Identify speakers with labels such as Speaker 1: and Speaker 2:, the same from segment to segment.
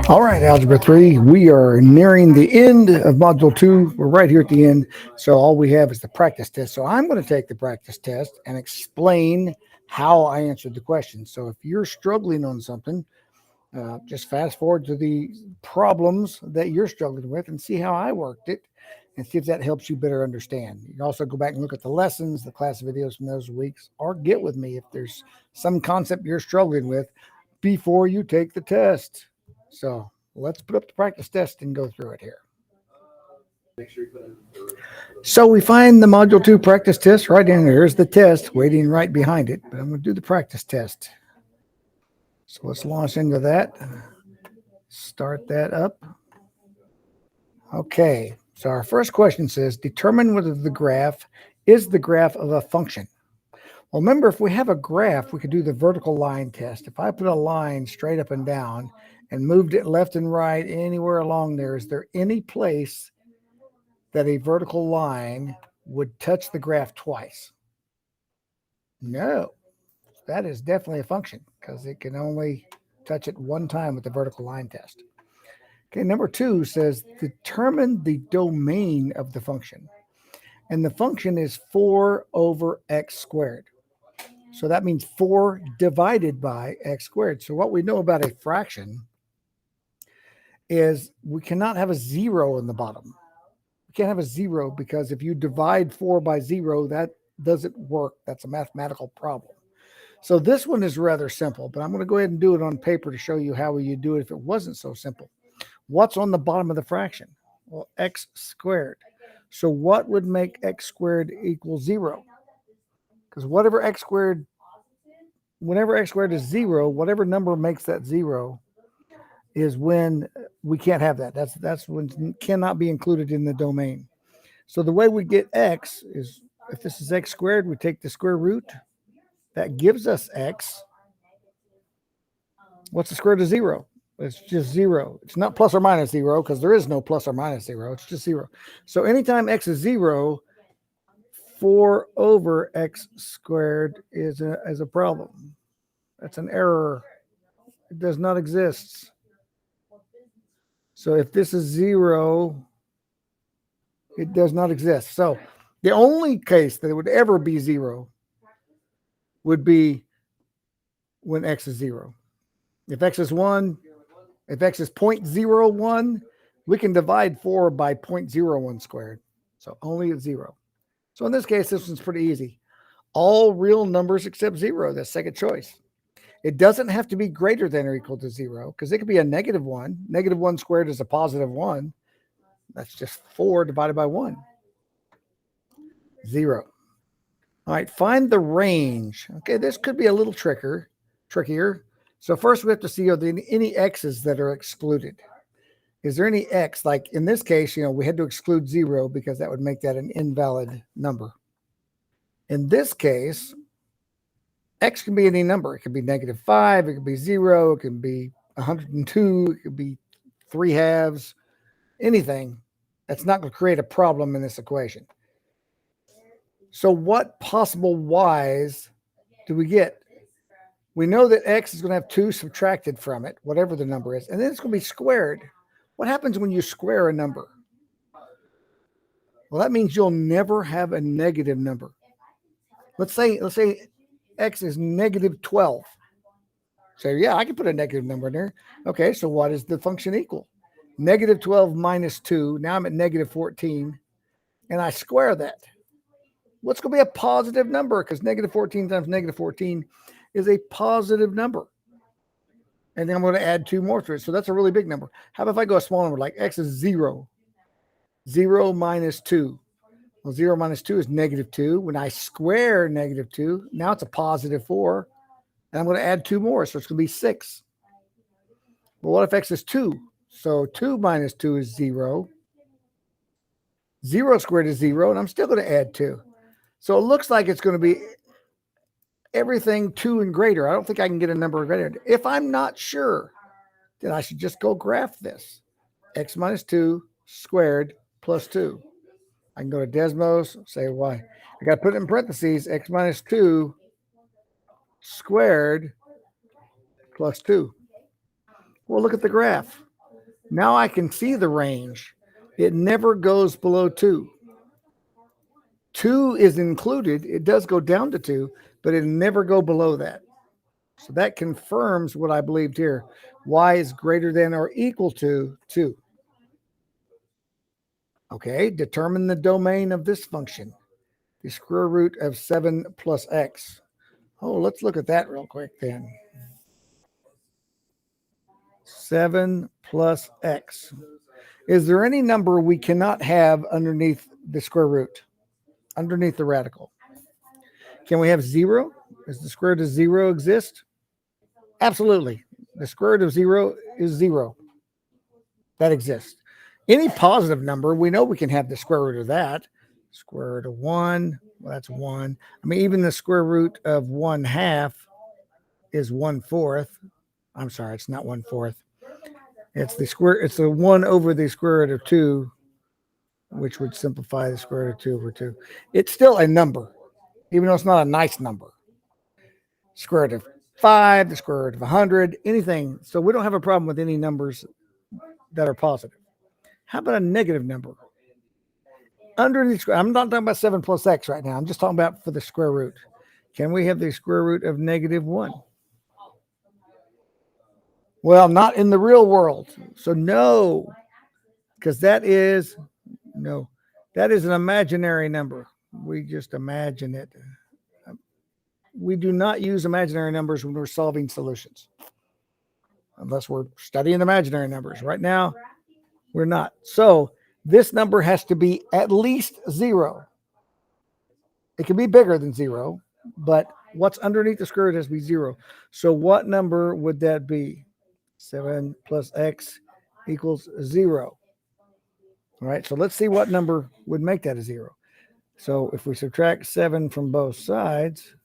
Speaker 1: All right, Algebra 3, we are nearing the end of Module 2. We're right here at the end, so all we have is the practice test. So I'm going to take the practice test and explain how I answered the question. So if you're struggling on something, just fast forward to the problems that you're struggling with and see how I worked it and see if that helps you better understand. You can also go back and look at the lessons, the class videos from those weeks, or get with me if there's some concept you're struggling with before you take the test. So let's put up the practice test and go through it here. So we find the Module 2 practice test right in there. Here's the test waiting right behind it, but I'm going to do the practice test. So let's launch into that. Start that up. Okay, so our first question says, determine whether the graph is the graph of a function. Well, remember, if we have a graph, we could do the vertical line test. If I put a line straight up and down and moved it left and right anywhere along there, is there any place that a vertical line would touch the graph twice? No, that is definitely a function because it can only touch it one time with the vertical line test. Okay, number 2 says determine the domain of the function. And the function is 4 over x squared. So that means 4 divided by x squared. So what we know about a fraction is we cannot have a 0 in the bottom. We can't have a 0 because if you divide 4 by 0, that doesn't work. That's a mathematical problem. So this one is rather simple, but I'm going to go ahead and do it on paper to show you how you do it if it wasn't so simple. What's on the bottom of the fraction? Well, x squared. So what would make x squared equal 0? Because whenever x squared is 0, whatever number makes that 0 is when we can't have that. That's when it cannot be included in the domain. So the way we get x is, if this is x squared, we take the square root. That gives us x. What's the square root of 0? It's just 0. It's not plus or minus 0 because there is no plus or minus 0. It's just 0. So anytime x is 0, 4 over x squared is a problem. That's an error. It does not exist. So if this is 0, it does not exist. So the only case that it would ever be 0 would be when x is 0. If x is 1, if x is 0.01, we can divide 4 by 0.01 squared. So only at 0. So in this case, this one's pretty easy. All real numbers except 0, that's second choice. It doesn't have to be greater than or equal to 0 because it could be a negative 1. Negative 1 squared is a positive 1. That's just 4 divided by 1. 0. All right, find the range. Okay, this could be a little trickier. So first we have to see, are there any x's that are excluded? Is there any x? Like in this case, we had to exclude 0 because that would make that an invalid number. In this case, x can be any number. It could be -5, it could be 0, it could be 102, it could be 3/2, anything. That's not going to create a problem in this equation. So what possible y's do we get? We know that x is going to have 2 subtracted from it, whatever the number is, and then it's going to be squared. What happens when you square a number? Well, that means you'll never have a negative number. Let's say x is -12. So yeah, I can put a negative number in there. Okay, so what is the function equal? -12 minus 2. Now I'm at -14, and I square that. What's going to be a positive number? Because -14 times -14 is a positive number. And then I'm going to add 2 more to it. So that's a really big number. How about if I go a small number, like x is 0? 0 minus 2. Well, 0 minus 2 is -2. When I square -2, now it's a positive 4. And I'm going to add 2 more. So it's going to be 6. Well, what if x is 2? So 2 minus 2 is 0. 0 squared is 0. And I'm still going to add 2. So it looks like it's going to be everything 2 and greater. I don't think I can get a number greater. If I'm not sure, then I should just go graph this. X minus 2 squared plus 2. I can go to Desmos, say why. I got to put it in parentheses, x minus 2 squared plus 2. Well, look at the graph. Now I can see the range. It never goes below 2. 2 is included. It does go down to 2, but it never go below that. So that confirms what I believed here. Y is greater than or equal to 2. Okay, determine the domain of this function. The square root of 7 plus x. Oh, let's look at that real quick then. 7 plus x. Is there any number we cannot have underneath the square root, underneath the radical? Can we have 0? Does the square root of 0 exist? Absolutely. The square root of 0 is 0. That exists. Any positive number, we know we can have the square root of that. Square root of 1, well, that's 1. I mean, even the square root of 1/2 is 1/4. I'm sorry, it's not 1/4. It's the 1 over the square root of 2, which would simplify the square root of 2 over 2. It's still a number, even though it's not a nice number. Square root of 5, the square root of 100, anything. So we don't have a problem with any numbers that are positive. How about a negative number? Underneath, I'm not talking about 7 plus x right now. I'm just talking about for the square root. Can we have the square root of -1? Well, not in the real world. So no, because that is an imaginary number. We just imagine it. We do not use imaginary numbers when we're solving solutions, unless we're studying imaginary numbers. Right now, we're not. So this number has to be at least 0. It can be bigger than 0, but what's underneath the square root has to be 0. So what number would that be? 7 plus x equals 0. All right, so let's see what number would make that a 0. So if we subtract 7 from both sides,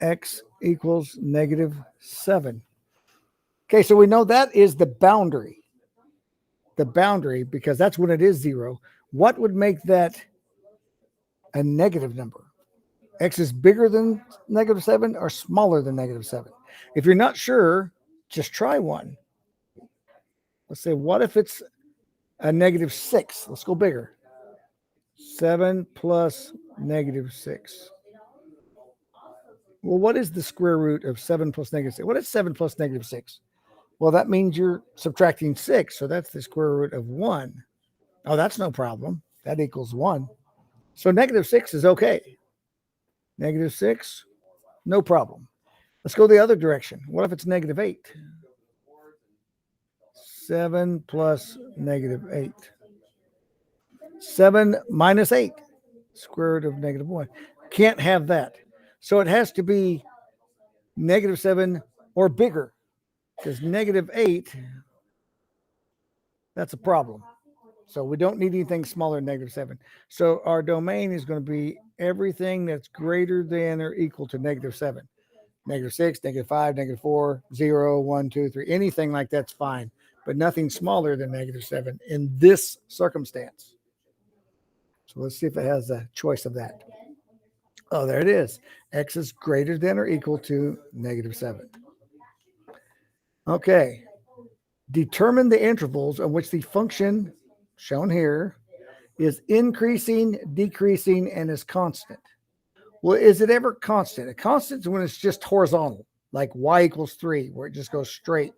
Speaker 1: x equals -7. Okay, so we know that is the boundary. The boundary, because that's when it is 0. What would make that a negative number? X is bigger than -7 or smaller than -7? If you're not sure, just try one. Let's say, what if it's a -6? Let's go bigger. 7 plus -6. Well, what is the square root of 7 plus -6? What is 7 plus -6? Well, that means you're subtracting 6. So that's the square root of 1. Oh, that's no problem. That equals 1. So -6 is okay. -6, no problem. Let's go the other direction. What if it's -8? 7 plus -8. 7 minus 8, square root of -1. Can't have that. So it has to be -7 or bigger, because -8, that's a problem. So we don't need anything smaller than -7. So our domain is going to be everything that's greater than or equal to -7. -6, -5, -4, 0, 1, 2, 3, anything like that's fine, but nothing smaller than -7 in this circumstance. So let's see if it has a choice of that. Oh, there it is. X is greater than or equal to -7. Okay. Determine the intervals on which the function shown here is increasing, decreasing, and is constant. Well, is it ever constant? A constant is when it's just horizontal, like y equals 3, where it just goes straight.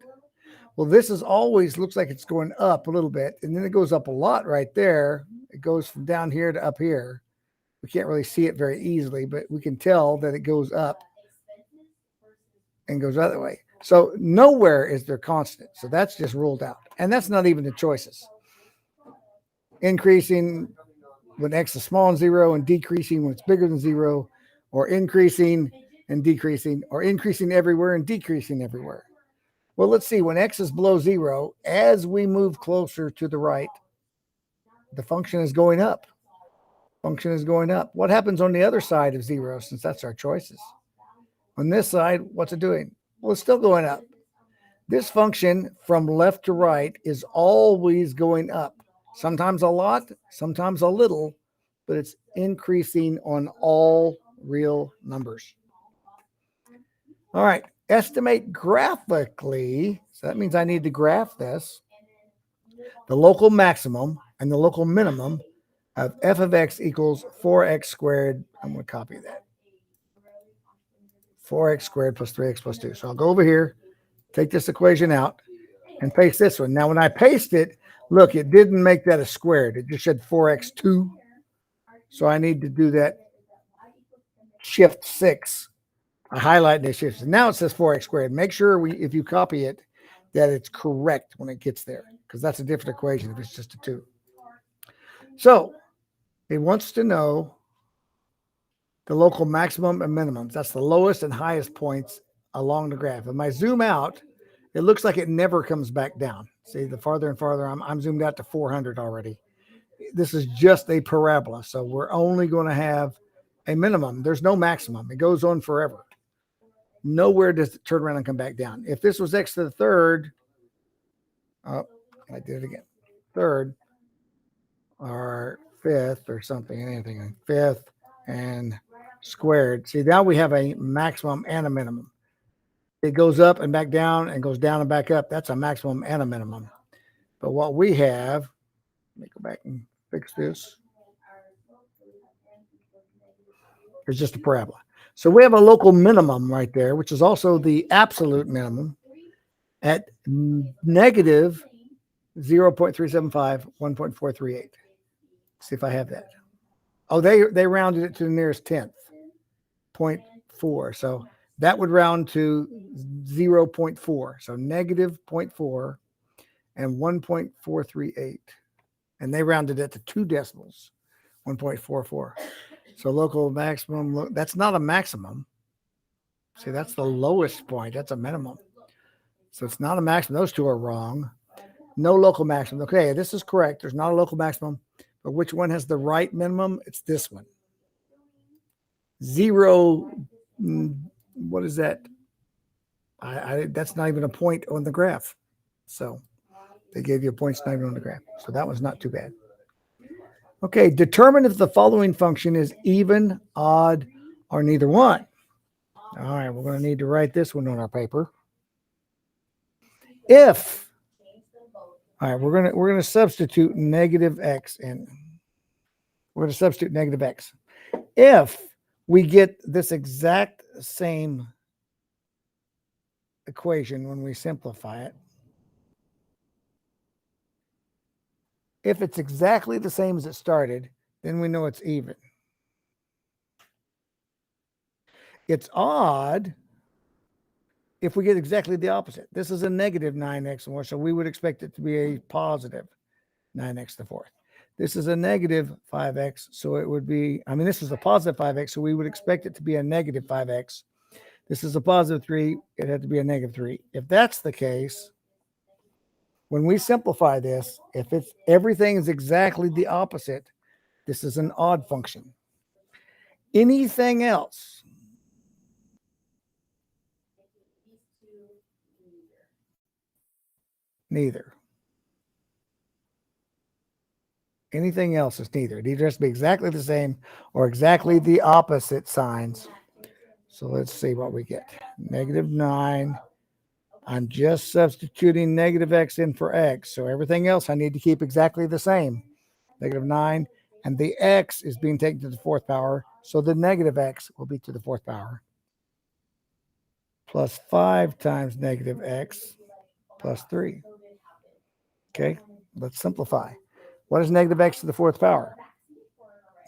Speaker 1: Well, this is always looks like it's going up a little bit, and then it goes up a lot right there. It goes from down here to up here. We can't really see it very easily, but we can tell that it goes up and goes the other way. So nowhere is there constant. So that's just ruled out. And that's not even the choices. Increasing when x is small and 0, and decreasing when it's bigger than 0, or increasing and decreasing, or increasing everywhere and decreasing everywhere. Well, let's see. When x is below 0, as we move closer to the right, the function is going up. Function is going up. What happens on the other side of 0, since that's our choices? On this side, what's it doing? Well, it's still going up. This function from left to right is always going up. Sometimes a lot, sometimes a little, but it's increasing on all real numbers. All right, estimate graphically. So that means I need to graph this. the local maximum and the local minimum of f of x equals 4x squared. I'm going to copy that. 4x squared plus 3x plus 2. So I'll go over here, take this equation out, and paste this one. Now, when I paste it, look, it didn't make that a squared. It just said 4x2. So I need to do that shift 6. I highlight this shift. Now it says 4x squared. Make sure if you copy it, that it's correct when it gets there, because that's a different equation if it's just a 2. So it wants to know the local maximum and minimums. That's the lowest and highest points along the graph. If I zoom out, it looks like it never comes back down. See, the farther and farther I'm zoomed out to 400 already. This is just a parabola, so we're only going to have a minimum. There's no maximum. It goes on forever. Nowhere does it turn around and come back down. If this was x to the third, oh, I did it again. Third or fifth or something, anything, fifth and squared. See, now we have a maximum and a minimum. It goes up and back down and goes down and back up. That's a maximum and a minimum. But what we have, let me go back and fix this. It's just a parabola. So we have a local minimum right there, which is also the absolute minimum at negative 0.375, 1.438. See if I have that. Oh, they rounded it to the nearest tenth, 0.4. So that would round to 0.4. So negative 0.4 and 1.438. And they rounded it to 2 decimals, 1.44. So local maximum, that's not a maximum. See, that's the lowest point. That's a minimum. So it's not a maximum. Those two are wrong. No local maximum. Okay, this is correct. There's not a local maximum. But which one has the right minimum? It's this one. 0, what is that? That's not even a point on the graph. So they gave you a point, not even on the graph. So that was not too bad. Okay, determine if the following function is even, odd, or neither one. All right, we're going to need to write this one on our paper. If, all right, we're going to substitute negative x in. We're going to substitute negative x. If we get this exact same equation when we simplify it, if it's exactly the same as it started, then we know it's even. It's odd if we get exactly the opposite. This is a negative 9x more, so we would expect it to be a positive 9x to the fourth. This is a negative 5x, so it would be, this is a positive 5x, so we would expect it to be a negative 5x. This is a positive 3, it had to be a negative 3. If that's the case, when we simplify this, if it's everything is exactly the opposite, this is an odd function. Anything else, neither. Anything else is neither. It either has to be exactly the same or exactly the opposite signs. So let's see what we get. Negative 9. I'm just substituting negative x in for x. So everything else I need to keep exactly the same. Negative 9. And the x is being taken to the fourth power. So the negative x will be to the fourth power. Plus 5 times negative x plus 3. Okay, let's simplify. What is negative x to the fourth power?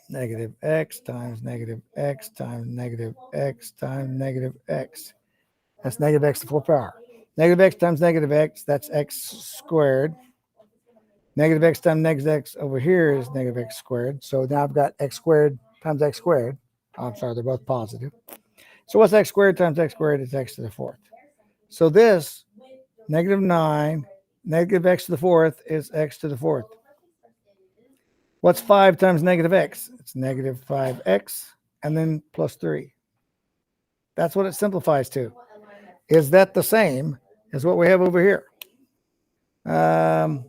Speaker 1: Negative x times negative x times negative x times negative x. That's negative x to the fourth power. Negative x times negative x, that's x squared. Negative x times negative x over here is negative x squared. So now I've got x squared times x squared. I'm sorry, they're both positive. So what's x squared times x squared? It's x to the fourth. So this, negative 9, negative x to the fourth is x to the fourth. What's 5 times negative x? It's negative 5x and then plus 3. That's what it simplifies to. Is that the same as what we have over here? Well,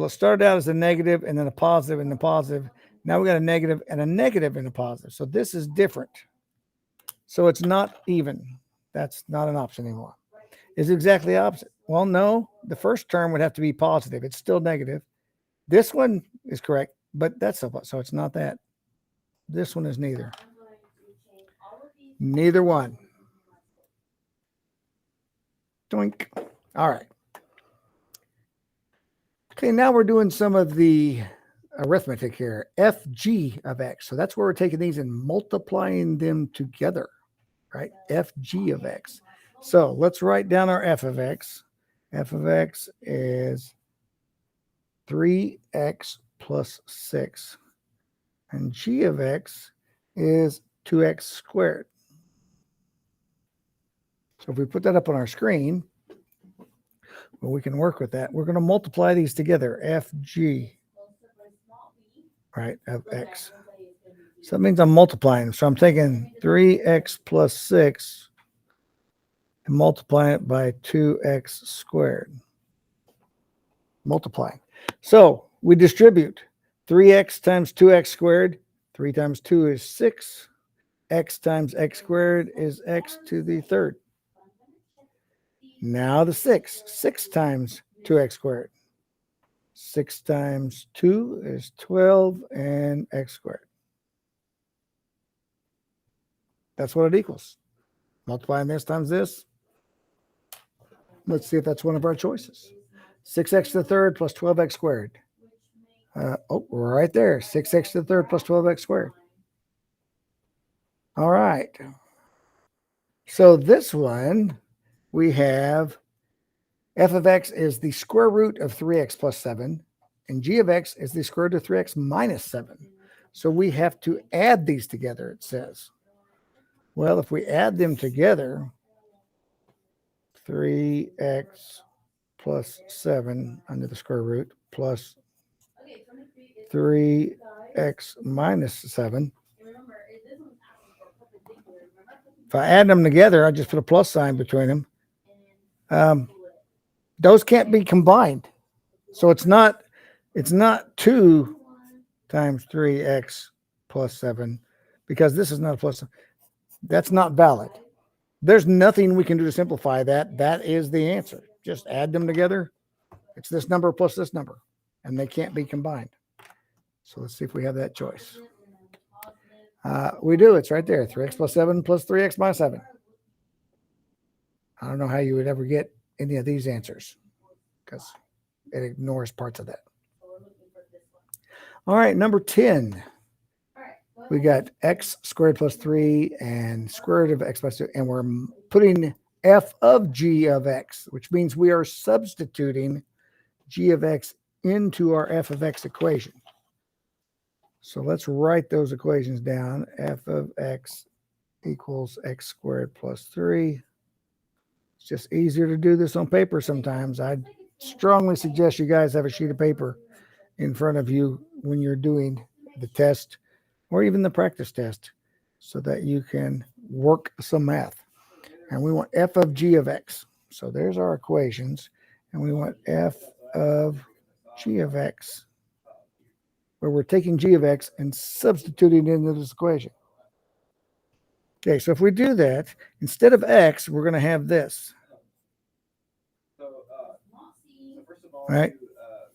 Speaker 1: it started out as a negative and then a positive and a positive. Now we got a negative and a negative and a positive. So this is different. So it's not even. That's not an option anymore. It's exactly the opposite. Well, no, the first term would have to be positive. It's still negative. This one is correct, but that's so it's not that. This one is neither. Neither one. Doink. All right. Okay, now we're doing some of the arithmetic here. FG of x. So that's where we're taking these and multiplying them together, right? FG of x. So let's write down our f of x. F of x is 3x plus 6. And g of x is 2x squared. So if we put that up on our screen, well, we can work with that. We're going to multiply these together. FG, right, of x. So that means I'm multiplying. So I'm taking 3x plus 6 and multiplying it by 2x squared. Multiplying. So we distribute 3x times 2x squared. 3 times 2 is 6. X times x squared is x to the third. Now the 6. 6 times 2x squared. 6 times 2 is 12 and x squared. That's what it equals. Multiplying this times this. Let's see if that's one of our choices. 6x to the third plus 12x squared. Right there. 6x to the third plus 12x squared. All right. So this one, we have f of x is the square root of 3x plus 7, and g of x is the square root of 3x minus 7. So we have to add these together, it says. Well, if we add them together, 3x plus 7 under the square root plus 3x minus 7. If I add them together, I just put a plus sign between them. Those can't be combined. So it's not 2 times 3x plus 7 because this is not a plus. That's not valid. There's nothing we can do to simplify that. That is the answer. Just add them together. It's this number plus this number, and they can't be combined. So let's see if we have that choice. We do. It's right there. 3x plus 7 plus 3x minus 7. I don't know how you would ever get any of these answers because it ignores parts of that. All right, number 10. We got x squared plus 3 and square root of x plus 2, and we're putting f of g of x, which means we are substituting g of x into our f of x equation. So let's write those equations down. F of x equals x squared plus 3. It's just easier to do this on paper sometimes. I'd strongly suggest you guys have a sheet of paper in front of you when you're doing the test or even the practice test so that you can work some math. And we want f of g of x. So there's our equations. And we want f of g of x, where we're taking g of x and substituting it into this equation. Okay, so if we do that, instead of x, we're going to have this. All right,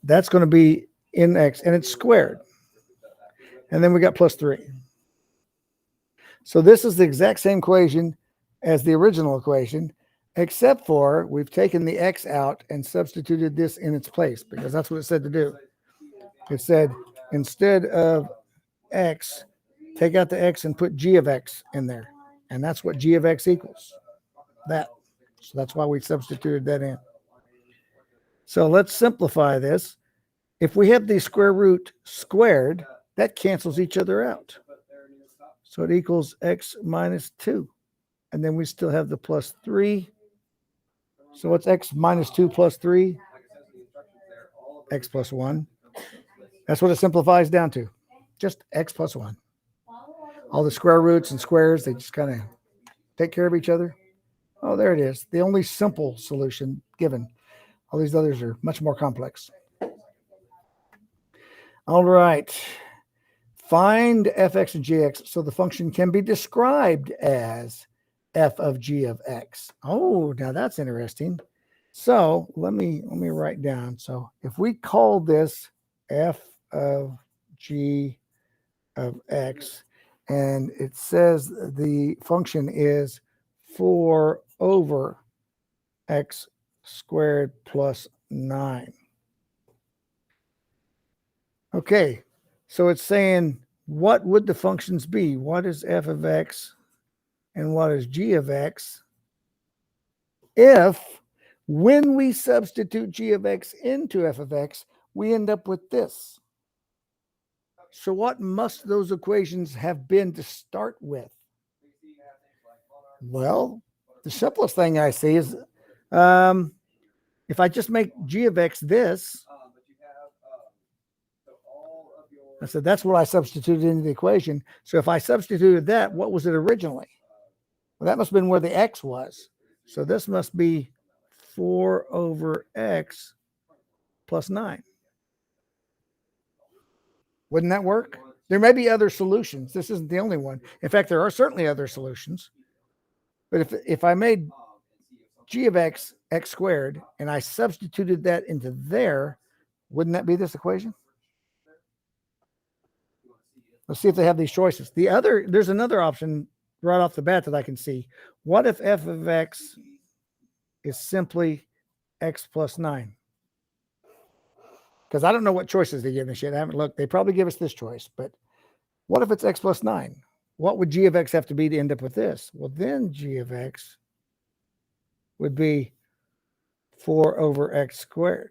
Speaker 1: that's going to be in x, and it's squared. And then we got plus 3. So this is the exact same equation as the original equation, except for we've taken the x out and substituted this in its place because that's what it said to do. It said instead of x, take out the x and put g of x in there. And that's what g of x equals. That. So that's why we substituted that in. So let's simplify this. If we have the square root squared, that cancels each other out. So it equals x minus 2. And then we still have the plus 3. So what's x minus 2 plus 3? X plus 1. That's what it simplifies down to. Just x plus 1. All the square roots and squares, they just kind of take care of each other. Oh, there it is. The only simple solution given. All these others are much more complex. All right. Find fx and gx so the function can be described as f of g of x. Oh, now that's interesting. So let me write down. So if we call this f of g of x, and it says the function is 4 over x squared plus 9. Okay, so it's saying what would the functions be? What is f of x and what is g of x if when we substitute g of x into f of x, we end up with this? So what must those equations have been to start with? Well, the simplest thing I see is if I just make g of x this, I said that's what I substituted into the equation. So if I substituted that, what was it originally? Well, that must have been where the x was. So this must be 4 over x plus 9. Wouldn't that work? There may be other solutions. This isn't the only one. In fact, there are certainly other solutions. But if I made g of x, x squared, and I substituted that into there, wouldn't that be this equation? Let's see if they have these choices. There's another option right off the bat that I can see. What if f of x is simply x plus 9? Because I don't know what choices they give us yet. I haven't looked. They probably give us this choice, but what if it's x plus 9? What would g of x have to be to end up with this? Well, then g of x would be 4 over x squared.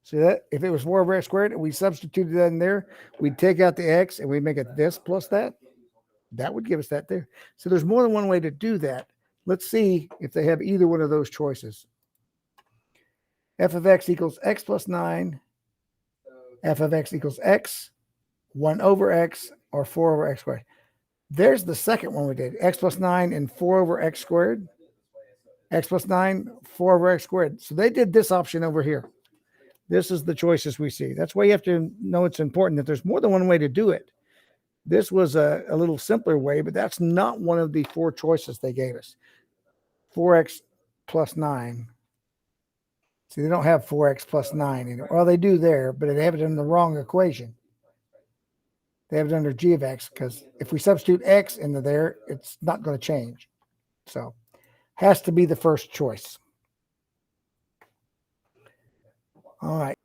Speaker 1: See that? If it was 4 over x squared and we substituted that in there, we'd take out the x and we make it this plus that. That would give us that there. So there's more than one way to do that. Let's see if they have either one of those choices. F of x equals x plus 9. F of x equals x, 1 over x, or 4 over x squared. There's the second one we did. X plus 9 and 4 over x squared. X plus 9, 4 over x squared. So they did this option over here. This is the choices we see. That's why you have to know it's important that there's more than one way to do it. This was a little simpler way, but that's not one of the 4 choices they gave us. 4x plus 9. See, they don't have 4x plus 9 in it. Well, they do there, but they have it in the wrong equation. They have it under g of x because if we substitute x into there, it's not going to change. So has to be the first choice. All right.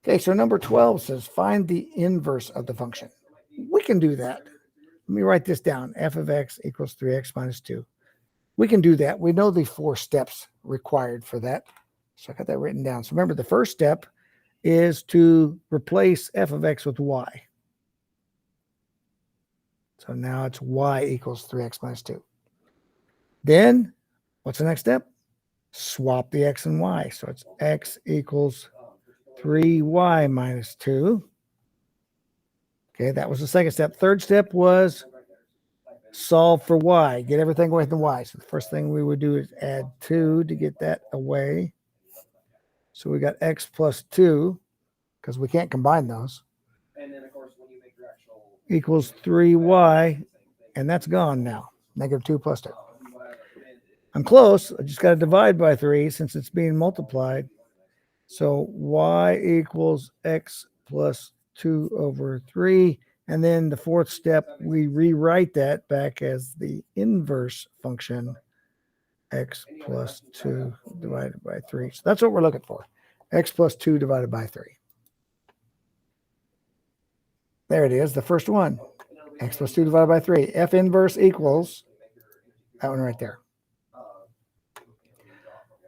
Speaker 1: Okay, so number 12 says find the inverse of the function. We can do that. Let me write this down. F of x equals 3x minus 2. We can do that. We know the 4 steps required for that. So I got that written down. So remember, the first step is to replace f of x with y. So now it's y equals 3x minus 2. Then, what's the next step? Swap the x and y. So it's x equals 3y minus 2. Okay, that was the second step. Third step was solve for y. Get everything away from y. So the first thing we would do is add 2 to get that away. So we got x plus 2, because we can't combine those, equals 3y, and that's gone now. Negative 2 plus 2. I'm close. I just got to divide by 3 since it's being multiplied. So y equals x plus 2 over 3. And then the fourth step, we rewrite that back as the inverse function, x plus 2 divided by 3. So that's what we're looking for. X plus 2 divided by 3. There it is, the first one. X plus 2 divided by 3. F inverse equals that one right there.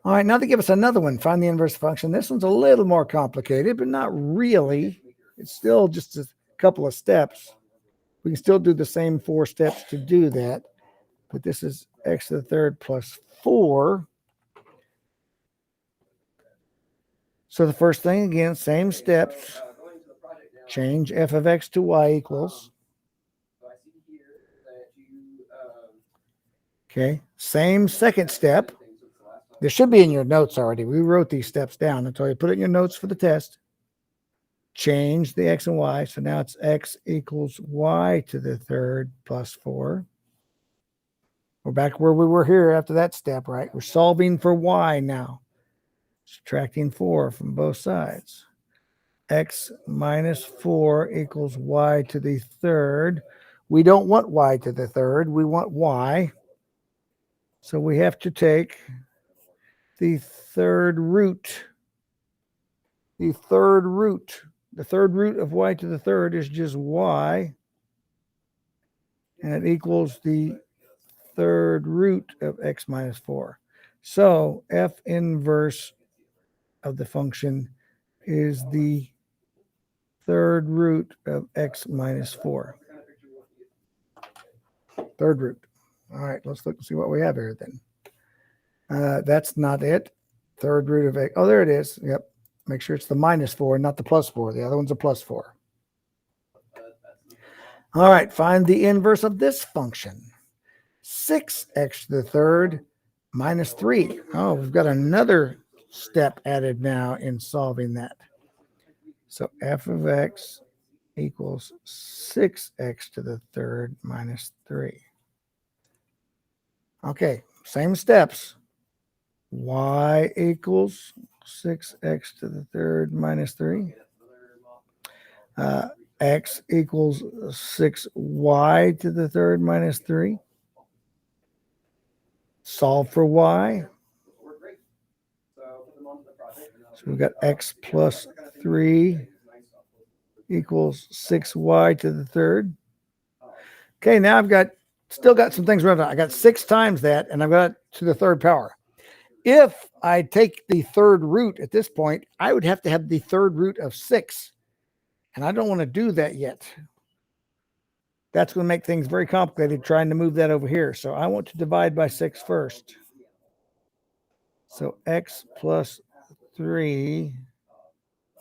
Speaker 1: All right, now they give us another one. Find the inverse function. This one's a little more complicated, but not really. It's still just a couple of steps. We can still do the same 4 steps to do that. But this is x to the third plus 4. So the first thing, again, same steps. Change f of x to y equals. Okay, same second step. This should be in your notes already. We wrote these steps down. That's why you put it in your notes for the test. Change the x and y. So now it's x equals y to the third plus 4. We're back where we were here after that step, right? We're solving for y now. Subtracting 4 from both sides. X minus 4 equals y to the third. We don't want y to the third. We want y. So we have to take the third root. The third root. The third root of y to the third is just y. And it equals the third root of x minus 4. So f inverse of the function is the third root of x minus 4. Third root. All right, let's look and see what we have here then. That's not it. Third root of x. Oh, there it is. Yep. Make sure it's the minus 4, not the plus 4. The other one's a plus 4. All right, find the inverse of this function. 6x to the third minus 3. Oh, we've got another step added now in solving that. So f of x equals 6x to the third minus 3. Okay, same steps. Y equals 6x to the third minus 3. X equals 6y to the third minus 3. Solve for y. So we've got x plus 3 equals 6y to the third. Okay, now I've still got some things running. I got 6 times that, and I've got it to the third power. If I take the third root at this point, I would have to have the third root of 6. And I don't want to do that yet. That's going to make things very complicated trying to move that over here. So I want to divide by 6 first. So x plus 3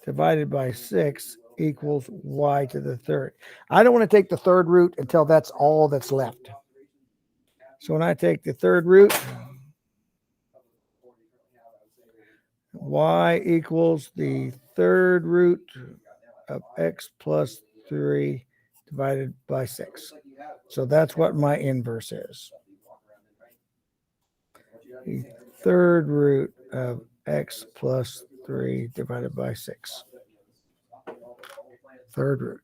Speaker 1: divided by 6 equals y to the third. I don't want to take the third root until that's all that's left. So when I take the third root, y equals the third root of x plus 3 divided by 6. So that's what my inverse is. The third root of x plus 3 divided by 6. Third root.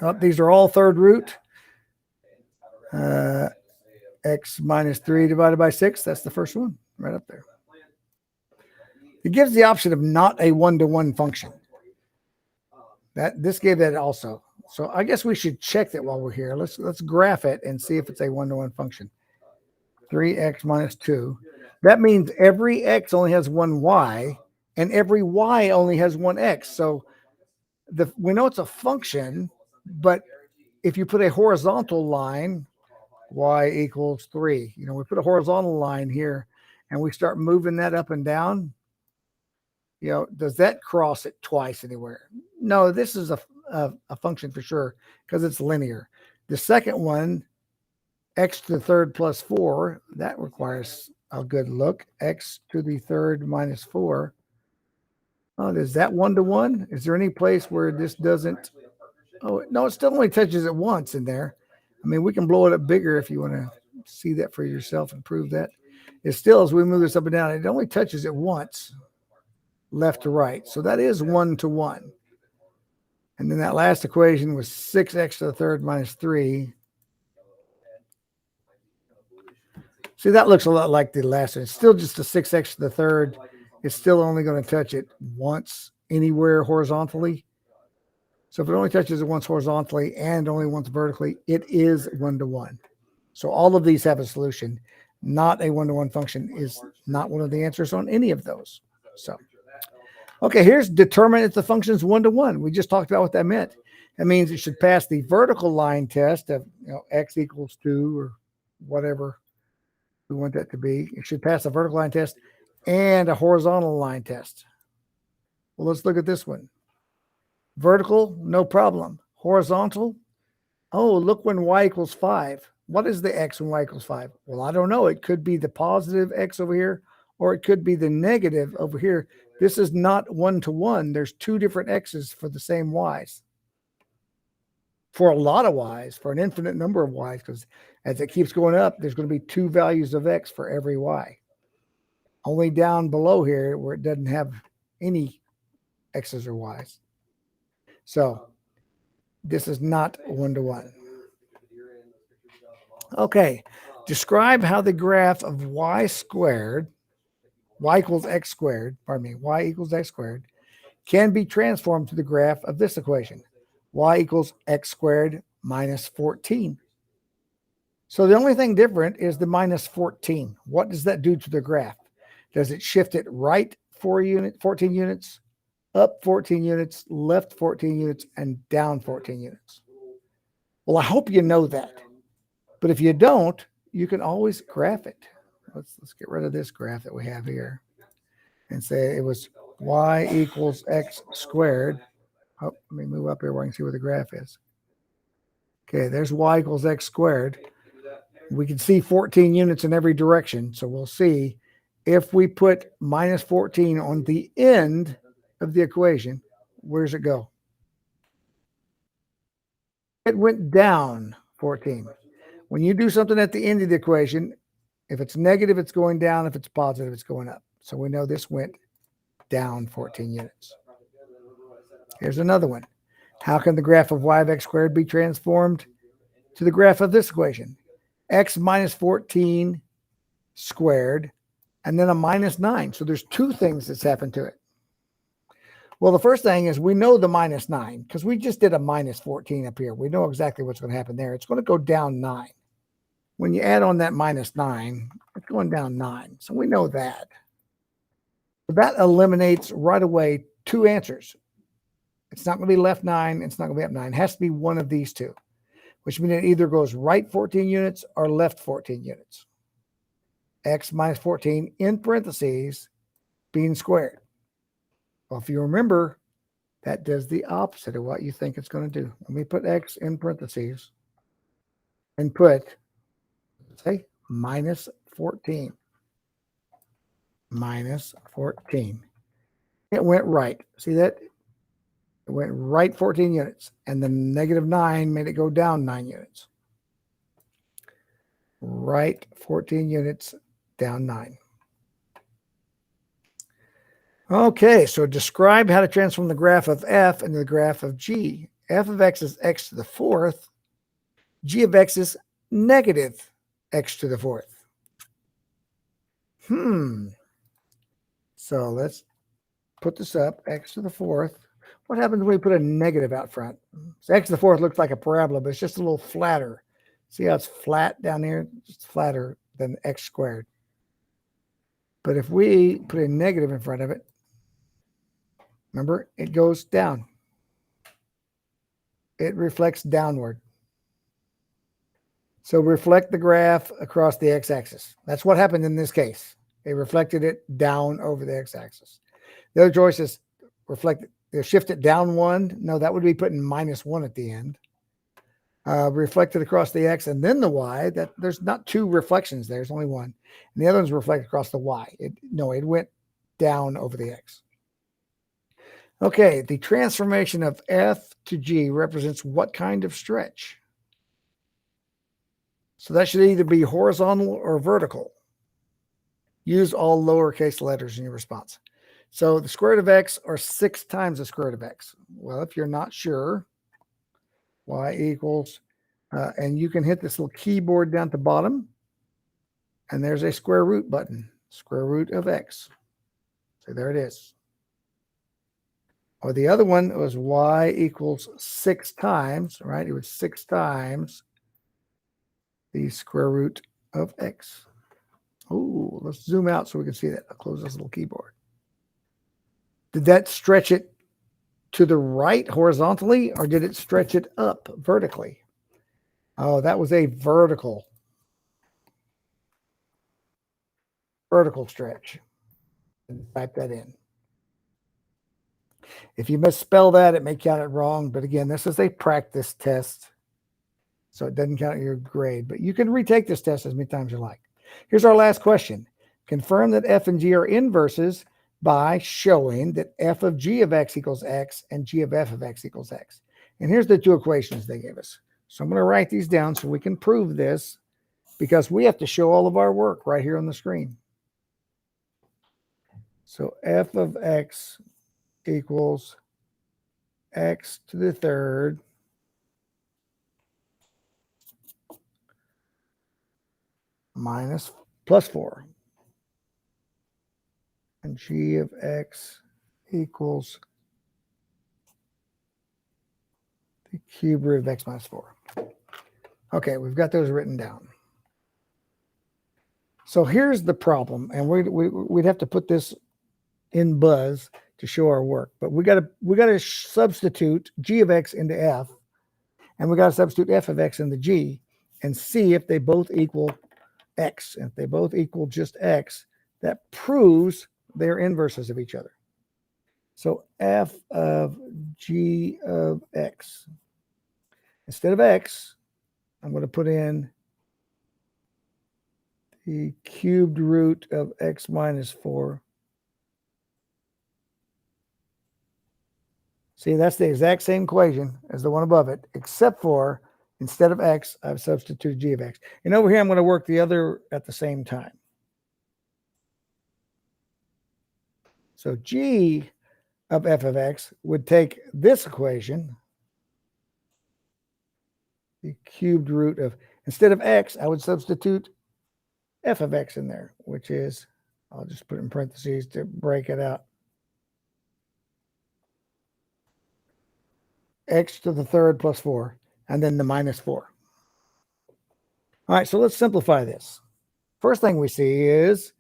Speaker 1: Oh, these are all third root. X minus 3 divided by 6. That's the first one right up there. It gives the option of not a one-to-one function. This gave that also. So I guess we should check that while we're here. Let's graph it and see if it's a one-to-one function. 3x minus 2. That means every x only has one y, and every y only has one x. So we know it's a function, but if you put a horizontal line, y equals 3. You know, we put a horizontal line here, and we start moving that up and down. You know, does that cross it twice anywhere? No, this is a function for sure because it's linear. The second one, x to the third plus 4, that requires a good look. X to the third minus 4. Oh, is that one-to-one? Is there any place where this doesn't? Oh, no, it still only touches it once in there. I mean, we can blow it up bigger if you want to see that for yourself and prove that. It still, as we move this up and down, it only touches it once, left to right. So that is one-to-one. And then that last equation was 6x to the third minus 3. See, that looks a lot like the last one. It's still just a 6x to the third. It's still only going to touch it once anywhere horizontally. So if it only touches it once horizontally and only once vertically, it is one-to-one. So all of these have a solution. Not a one-to-one function is not one of the answers on any of those. So, okay, here's determine if the function is one-to-one. We just talked about what that meant. That means it should pass the vertical line test of x equals 2 or whatever we want that to be. It should pass a vertical line test and a horizontal line test. Well, let's look at this one. Vertical, no problem. Horizontal, oh, look when y equals 5. What is the x when y equals 5? Well, I don't know. It could be the positive x over here, or it could be the negative over here. This is not one-to-one. There's two different x's for the same y's. for a lot of y's, for an infinite number of y's, because as it keeps going up, there's going to be 2 values of x for every y. Only down below here where it doesn't have any x's or y's. So this is not 1-to-1. Okay, describe how the graph of y squared, y equals x squared, y equals x squared, can be transformed to the graph of this equation, y equals x squared minus 14. So the only thing different is the minus 14. What does that do to the graph? Does it shift it right 14 units, up 14 units, left 14 units, and down 14 units? Well, I hope you know that. But if you don't, you can always graph it. Let's get rid of this graph that we have here and say it was y equals x squared. Oh, let me move up here where I can see where the graph is. Okay, there's y equals x squared. We can see 14 units in every direction. So we'll see if we put minus 14 on the end of the equation, where does it go? It went down 14. When you do something at the end of the equation, if it's negative, it's going down. If it's positive, it's going up. So we know this went down 14 units. Here's another one. How can the graph of y of x squared be transformed to the graph of this equation? X minus 14 squared, and then a minus 9. So there's 2 things that's happened to it. Well, the first thing is we know the minus 9 because we just did a minus 14 up here. We know exactly what's going to happen there. It's going to go down 9. When you add on that minus 9, it's going down 9. So we know that. That eliminates right away 2 answers. It's not going to be left 9. It's not going to be up 9. It has to be one of these 2, which means it either goes right 14 units or left 14 units. X minus 14 in parentheses being squared. Well, if you remember, that does the opposite of what you think it's going to do. Let me put x in parentheses and put, say, minus 14. Minus 14. It went right. See that? It went right 14 units. And the negative 9 made it go down 9 units. Right 14 units, down 9. Okay, so describe how to transform the graph of f into the graph of g. F of x is x to the 4th. G of x is negative x to the 4th. So let's put this up, x to the 4th. What happens when we put a negative out front? So x to the 4th looks like a parabola, but it's just a little flatter. See how it's flat down here? It's flatter than x squared. But if we put a negative in front of it, remember, it goes down. It reflects downward. So reflect the graph across the x-axis. That's what happened in this case. It reflected it down over the x-axis. The other choice is shift it down 1. No, that would be putting minus 1 at the end. Reflected across the x and then the y. That there's not 2 reflections there. There's only 1. And the other one's reflected across the y. It went down over the x. Okay, the transformation of f to g represents what kind of stretch? So that should either be horizontal or vertical. Use all lowercase letters in your response. So the square root of x or 6 times the square root of x. Well, if you're not sure, y equals, and you can hit this little keyboard down at the bottom, and there's a square root button, square root of x. So there it is. Or the other one was y equals 6 times, right? It was 6 times the square root of x. Oh, let's zoom out so we can see that. I'll close this little keyboard. Did that stretch it to the right horizontally, or did it stretch it up vertically? Oh, that was a vertical stretch. Type that in. If you misspell that, it may count it wrong. But again, this is a practice test, so it doesn't count your grade. But you can retake this test as many times as you like. Here's our last question. Confirm that f and g are inverses by showing that f of g of x equals x and g of f of x equals x. And here's the two equations they gave us. So I'm going to write these down so we can prove this, because we have to show all of our work right here on the screen. So f of x equals x to the third minus plus 4. And g of x equals the cube root of x minus 4. Okay, we've got those written down. So here's the problem, and we'd have to put this in Buzz to show our work, but we got to substitute g of x into f, and we got to substitute f of x into g, and see if they both equal x. And if they both equal just x, that proves they're inverses of each other. So f of g of x, instead of x, I'm going to put in the cubed root of x minus 4. See, that's the exact same equation as the one above it, except for instead of x, I've substituted g of x. And over here, I'm going to work the other at the same time. So g of f of x would take this equation, the cubed root of, instead of x, I would substitute f of x in there, which is, I'll just put it in parentheses to break it out, x to the third plus 4, and then the minus 4. All right, so let's simplify this. First thing we see is,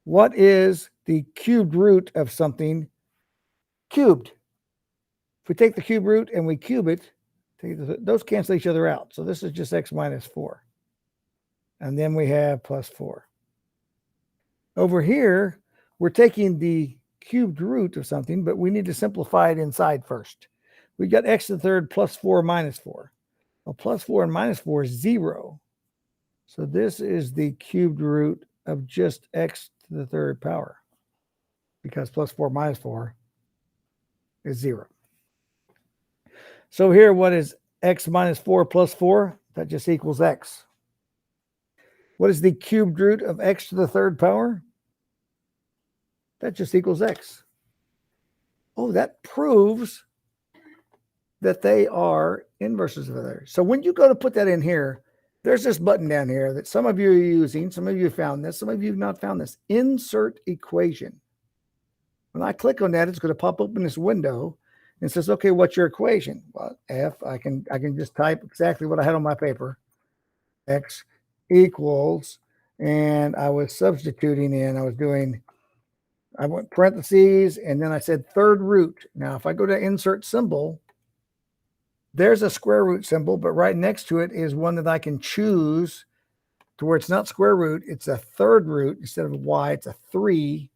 Speaker 1: what is the cubed root of something cubed? If we take the cube root and we cube it, those cancel each other out. So this is just x minus 4. And then we have plus 4. Over here, we're taking the cubed root of something, but we need to simplify it inside first. We've got x to the third plus 4 minus 4. Well, plus 4 and minus 4 is 0. So this is the cubed root of just x to the third power, because plus 4 minus 4 is 0. So here, what is x minus 4 plus 4? That just equals x. What is the cubed root of x to the third power? That just equals x. Oh, that proves that they are inverses of each other. So when you go to put that in here, there's this button down here that some of you are using. Some of you found this. Some of you have not found this. Insert equation. When I click on that, it's going to pop open this window and says, okay, what's your equation? Well, f, I can just type exactly what I had on my paper. X equals, and I was substituting in, I went parentheses, and then I said third root. Now, if I go to insert symbol, there's a square root symbol, but right next to it is one that I can choose to where it's not square root, it's a third root. Instead of y, it's a 3.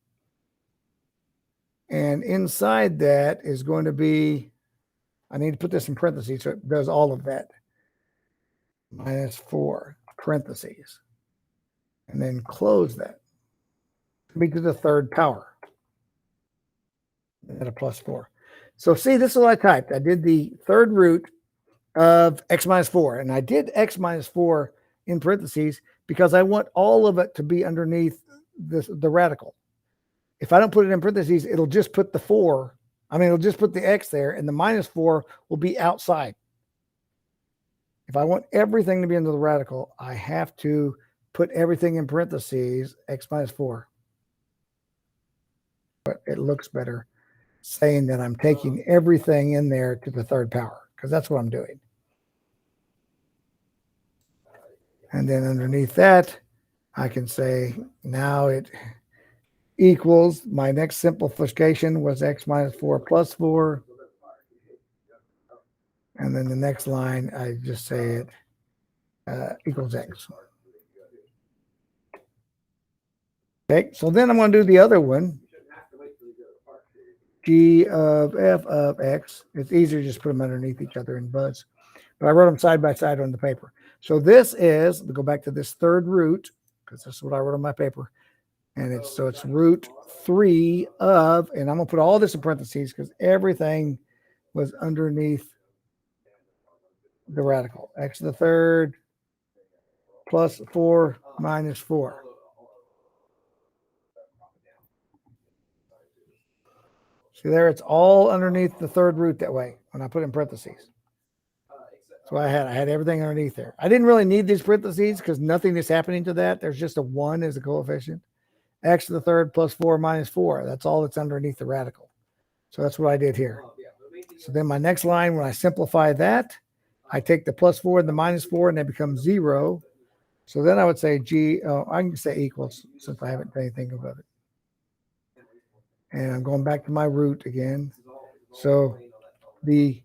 Speaker 1: And inside that is going to be, I need to put this in parentheses so it does all of that. Minus 4, parentheses. And then close that. Be to the third power. And a plus 4. So see, this is what I typed. I did the third root of x minus 4. And I did x minus 4 in parentheses because I want all of it to be underneath the radical. If I don't put it in parentheses, it'll just put the 4. It'll just put the x there, and the minus 4 will be outside. If I want everything to be under the radical, I have to put everything in parentheses, x minus 4. But it looks better saying that I'm taking everything in there to the third power, because that's what I'm doing. And then underneath that, I can say now it equals, my next simplification was x minus 4 plus 4. And then the next line, I just say it equals x. Okay, so then I'm going to do the other one. G of f of x. It's easier to just put them underneath each other in Buzz. But I wrote them side by side on the paper. So this is, we'll go back to this third root, because this is what I wrote on my paper. And it's root 3 of, and I'm going to put all this in parentheses because everything was underneath the radical. X to the third plus 4 minus 4. See there, it's all underneath the third root that way when I put in parentheses. So I had everything underneath there. I didn't really need these parentheses because nothing is happening to that. There's just a 1 as a coefficient. X to the third plus 4 minus 4. That's all that's underneath the radical. So that's what I did here. So then my next line, when I simplify that, I take the plus 4 and the minus 4, and they become 0. So then I would say I can say equals since I haven't done anything about it. And I'm going back to my root again. So the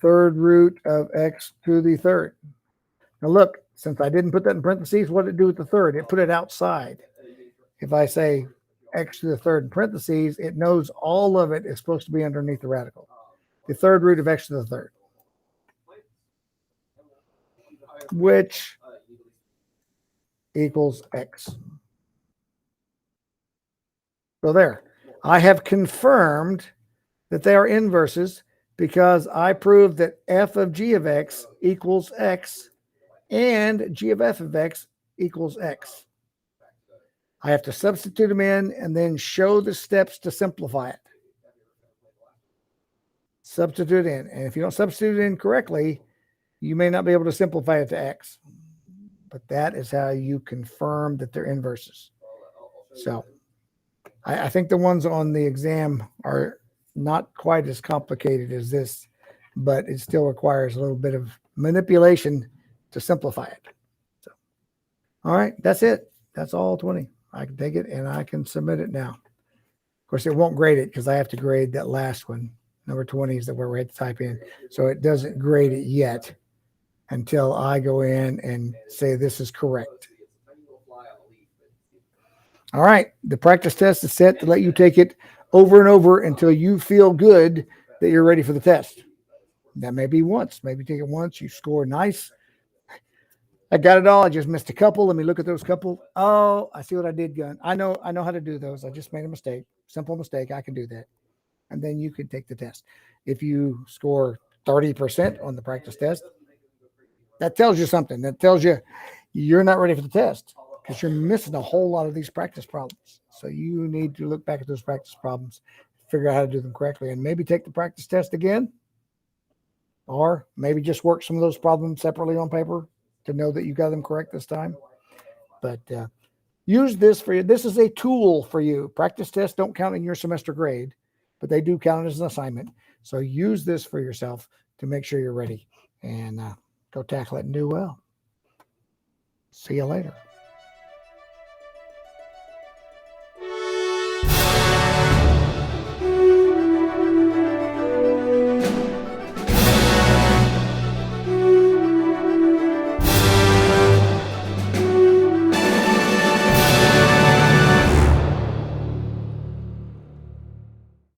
Speaker 1: third root of x to the third. Now look, since I didn't put that in parentheses, what did it do with the third? It put it outside. If I say x to the third in parentheses, it knows all of it is supposed to be underneath the radical. The third root of x to the third, which equals x. So there, I have confirmed that they are inverses because I proved that f of g of x equals x and g of f of x equals x. I have to substitute them in and then show the steps to simplify it. Substitute in. And if you don't substitute in correctly, you may not be able to simplify it to x. But that is how you confirm that they're inverses. So I think the ones on the exam are not quite as complicated as this, but it still requires a little bit of manipulation to simplify it. So, all right, that's it. That's all 20. I can take it and I can submit it now. Of course, it won't grade it because I have to grade that last one. Number 20 is where we had to type in. So it doesn't grade it yet until I go in and say this is correct. All right, the practice test is set to let you take it over and over until you feel good that you're ready for the test. That may be once. Maybe take it once, you score nice. I got it all. I just missed a couple. Let me look at those couple. Oh, I see what I did, Gun. I know how to do those. I just made a mistake. Simple mistake. I can do that. And then you can take the test. If you score 30% on the practice test, that tells you something. That tells you you're not ready for the test because you're missing a whole lot of these practice problems. So you need to look back at those practice problems, figure out how to do them correctly, and maybe take the practice test again, or maybe just work some of those problems separately on paper to know that you got them correct this time. But use this for you. This is a tool for you. Practice tests don't count in your semester grade, but they do count as an assignment. So use this for yourself to make sure you're ready and go tackle it and do well. See you later.